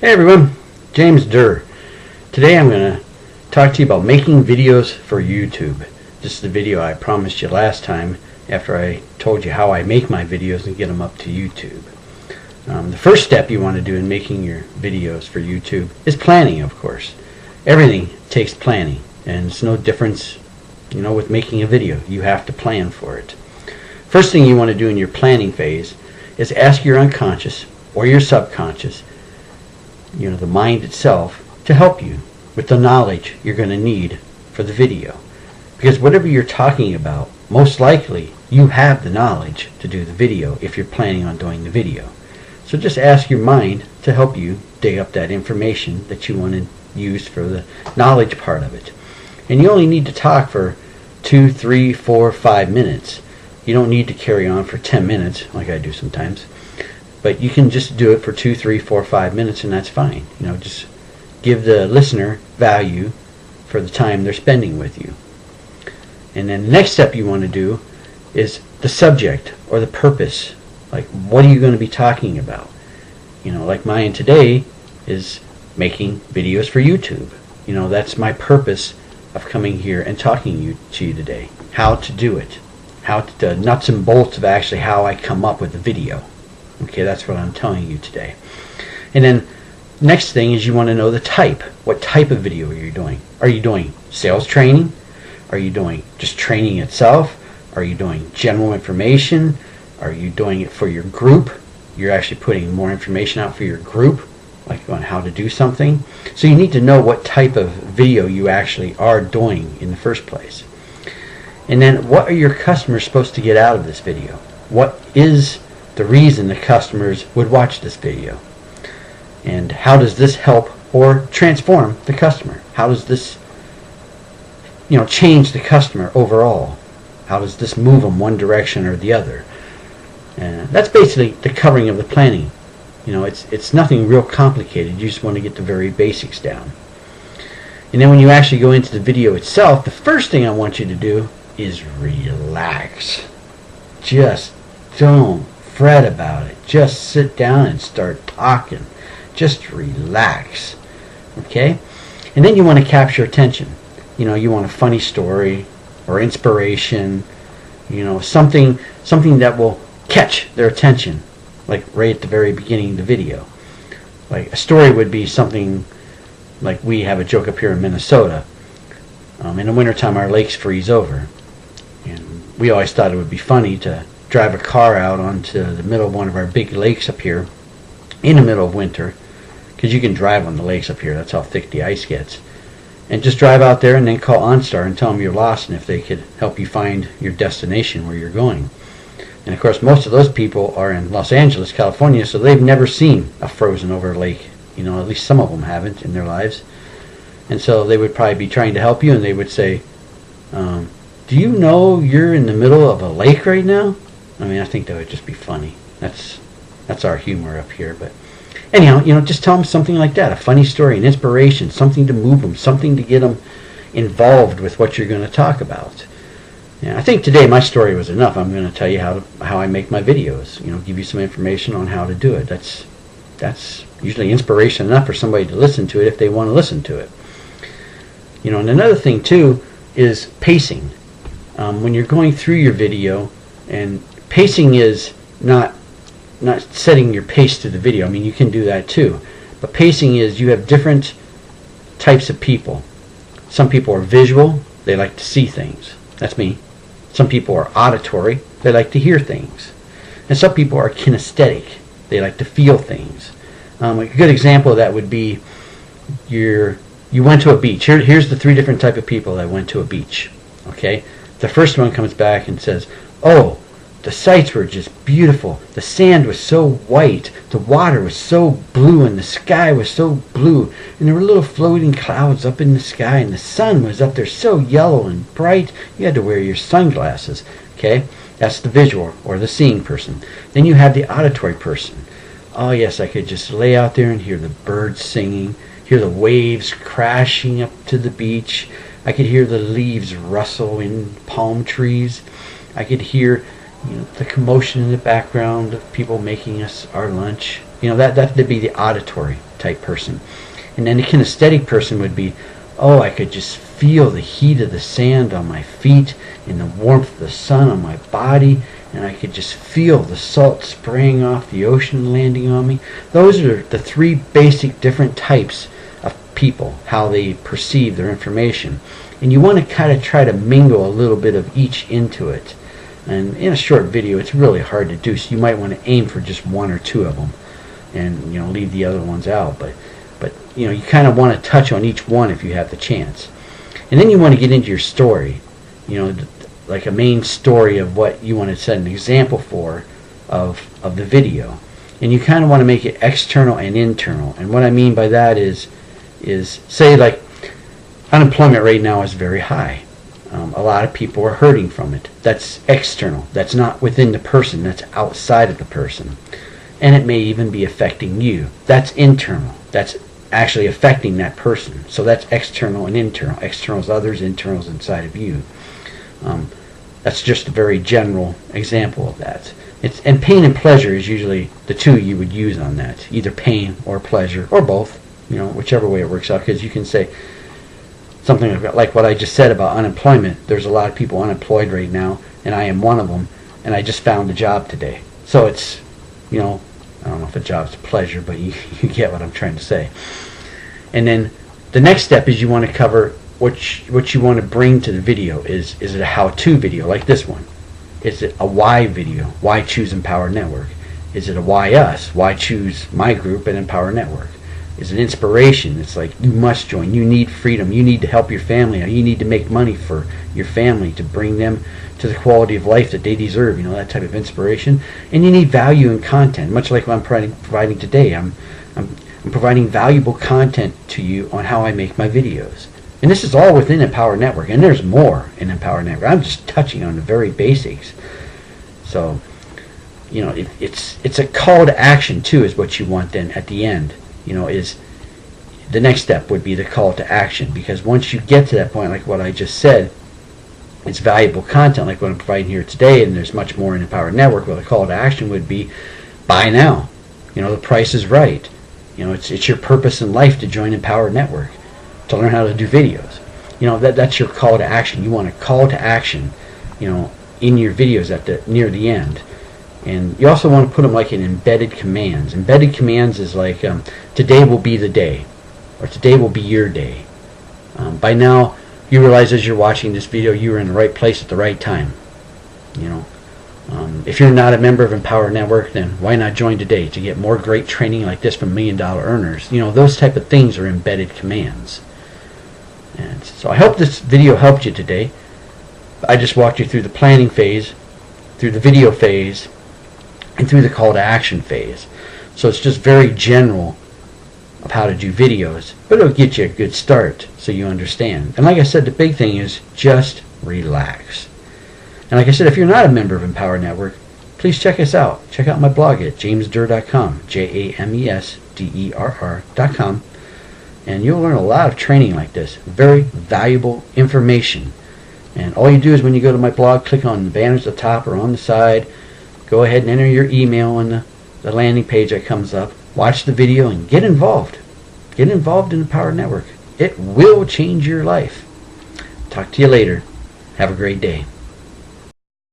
Hey everyone, James Durr. Today I'm going to talk to you about making videos for YouTube. This is the video I promised you last time after I told you how I make my videos and get them up to YouTube. The first step you want to do in making your videos for YouTube is planning, of course. Everything takes planning, and it's no difference, with making a video. You have to plan for it. First thing you want to do in your planning phase is ask your unconscious or your subconscious, the mind itself, to help you with the knowledge you're going to need for the video. Because whatever you're talking about, most likely you have the knowledge to do the video if you're planning on doing the video. So just ask your mind to help you dig up that information that you want to use for the knowledge part of it. And you only need to talk for 2, 3, 4, 5 minutes. You don't need to carry on for 10 minutes like I do sometimes. But you can just do it for 2, 3, 4, 5 minutes, and that's fine. Just give the listener value for the time they're spending with you. And then the next step you want to do is the subject or the purpose. Like, what are you going to be talking about? Like mine today is making videos for YouTube. That's my purpose of coming here and talking to you today. How to do it. The nuts and bolts of actually how I come up with the video. Okay, that's what I'm telling you today. And then next thing is you want to know the type. What type of video are you doing? Are you doing sales training? Are you doing just training itself? Are you doing general information? Are you doing it for your group? You're actually putting more information out for your group, like on how to do something. So you need to know what type of video you actually are doing in the first place. And then what are your customers supposed to get out of this video? What is the reason the customers would watch this video? And how does this help or transform the customer? How does this change the customer overall? How does this move them one direction or the other? And that's basically the covering of the planning. It's nothing real complicated. You just want to get the very basics down. And then when you actually go into the video itself, the first thing I want you to do is relax. Just don't fret about it. Just sit down and start talking. Just relax. Okay? And then you want to capture attention. You want a funny story or inspiration, something that will catch their attention, like right at the very beginning of the video. Like a story would be something like, we have a joke up here in Minnesota. In the wintertime our lakes freeze over. And we always thought it would be funny to drive a car out onto the middle of one of our big lakes up here in the middle of winter, because you can drive on the lakes up here, that's how thick the ice gets, and just drive out there and then call OnStar and tell them you're lost and if they could help you find your destination where you're going. And of course most of those people are in Los Angeles, California, so they've never seen a frozen over lake. At least some of them haven't in their lives. And so they would probably be trying to help you, and they would say, do you know you're in the middle of a lake right now? I think that would just be funny. That's our humor up here. But anyhow, just tell them something like that, a funny story, an inspiration, something to move them, something to get them involved with what you're going to talk about. I think today my story was enough. I'm going to tell you how I make my videos. Give you some information on how to do it. That's usually inspiration enough for somebody to listen to it if they want to listen to it. And another thing too is pacing. When you're going through your video, and pacing is not setting your pace to the video. You can do that too. But pacing is, you have different types of people. Some people are visual. They like to see things. That's me. Some people are auditory. They like to hear things. And some people are kinesthetic. They like to feel things. A good example of that would be you went to a beach. Here's the 3 different type of people that went to a beach. Okay? The first one comes back and says, oh, the sights were just beautiful. The sand was so white. The water was so blue, and the sky was so blue. And there were little floating clouds up in the sky, and the sun was up there so yellow and bright. You had to wear your sunglasses. Okay? That's the visual or the seeing person. Then you have the auditory person. Oh yes, I could just lay out there and hear the birds singing, hear the waves crashing up to the beach. I could hear the leaves rustle in palm trees. I could hear the commotion in the background of people making us our lunch. That'd be the auditory type person. And then the kinesthetic person would be, oh, I could just feel the heat of the sand on my feet and the warmth of the sun on my body, and I could just feel the salt spraying off the ocean landing on me. Those are the three basic different types of people, how they perceive their information. And you want to kind of try to mingle a little bit of each into it. And in a short video, it's really hard to do, so you might want to aim for just one or two of them and leave the other ones out. But you kind of want to touch on each one if you have the chance. And then you want to get into your story, like a main story of what you want to set an example for of the video. And you kind of want to make it external and internal. And what I mean by that is say, like, unemployment rate now is very high. A lot of people are hurting from it. That's external. That's not within the person. That's outside of the person. And it may even be affecting you. That's internal. That's actually affecting that person. So that's external and internal. External is others, internal is inside of you. That's just a very general example of that. And pain and pleasure is usually the two you would use on that. Either pain or pleasure, or both, whichever way it works out. Because you can say something like what I just said about unemployment. There's a lot of people unemployed right now, and I am one of them, and I just found a job today. So it's, I don't know if a job's a pleasure, but you get what I'm trying to say. And then the next step is you want to cover what you want to bring to the video. Is it a how-to video like this one? Is it a why video? Why choose Empower Network? Is it a why us? Why choose my group and Empower Network? Is it inspiration? It's like, you must join. You need freedom. You need to help your family. You need to make money for your family to bring them to the quality of life that they deserve. That type of inspiration. And you need value and content, much like what I'm providing today. I'm providing valuable content to you on how I make my videos. And this is all within Empower Network, and there's more in Empower Network. I'm just touching on the very basics. So, it's a call to action too, is what you want then at the end. Is the next step would be the call to action, because once you get to that point, like what I just said, it's valuable content like what I'm providing here today, and there's much more in Empower Network. Well, the call to action would be buy now. The price is right. It's your purpose in life to join Empower Network, to learn how to do videos. That's your call to action. You want a call to action, in your videos near the end. And you also want to put them like in embedded commands. Embedded commands is like, today will be the day, or today will be your day. By now, you realize as you're watching this video, you are in the right place at the right time. If you're not a member of Empower Network, then why not join today to get more great training like this from $1 Million Earners? Those type of things are embedded commands. And so I hope this video helped you today. I just walked you through the planning phase, through the video phase, and through the call to action phase. So it's just very general of how to do videos, but it'll get you a good start so you understand. And like I said, the big thing is just relax. And like I said, if you're not a member of Empower Network, please check us out. Check out my blog at jamesderr.com, JAMESDERR.com, and you'll learn a lot of training like this, very valuable information. And all you do is when you go to my blog, click on the banners at the top or on the side, go ahead and enter your email on the landing page that comes up, watch the video, and get involved. Get involved in the Empower Network. It will change your life. Talk to you later. Have a great day.